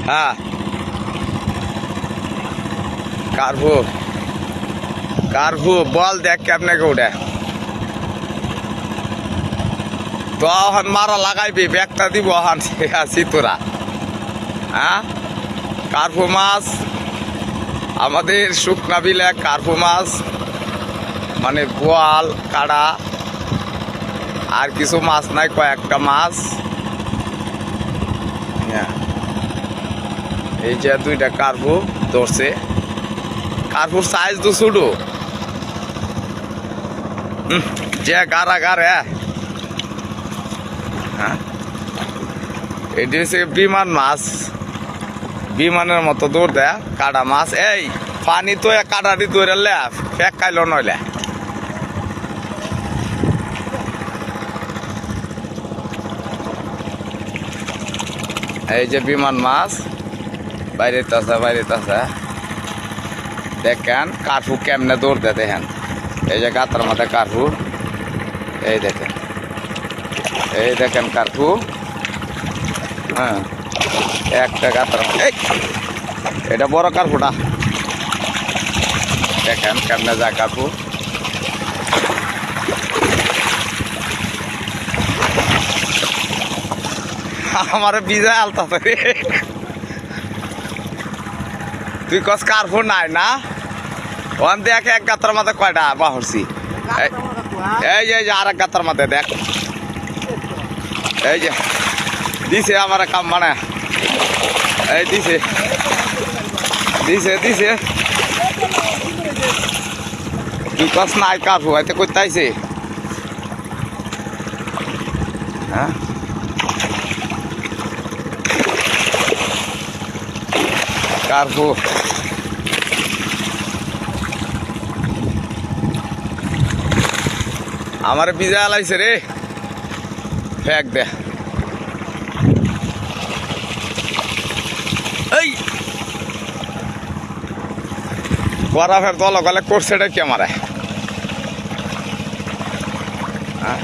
হ্যাঁ কারভু কারভু বল দেখ কেমনে উঠে তো হন মারা লাগাইবি ব্যাগটা দিব হন আছি তোরা হ্যাঁ কারভু মাছ আমাদের শুকনা বিলে কারভু মাছ মানে বোয়াল কাড়া আর কিছু মাছ নাই কয়েকটা মাছ এই যে দুইটা কারভু ধরছে কারভুর সাইজ তো ছোট যে কারাগার হ্যাঁ এটি হচ্ছে বিমান মাছ বিমানের মতো দৌড় দেয় কাটা মাছ এই পানি তো কাটাটি দৌড়ালে ফেক খাইল নইলে এই যে বিমান মাছ বাইরে তাছে দেখেন কারফু কেমনে দৌড় দেয় দেখেন এই যে গাতার মাথায় কারফু এই দেখেন কারফু হ্যাঁ একটা গাতার এই এটা বড় কারফুটা দেখেন কেমনে যায় কারফু আমার বিজা আলতাছে রে তুই কস কারফু নাই না ওখান দেখ এক গাতার মাথায় কয়টা বাহরছি এই যে আর এক গাতার মাথায় দেখ এই যে দিছে আমার কাম মানে এই দিছে তুই কস নাই কারফু হয়তো করতে আইছে হ্যাঁ কারফু আমার বিজা লাইছে রে ফেক দে এই বড়া ফের দল গলে করছে এটা কি আমারে হ্যাঁ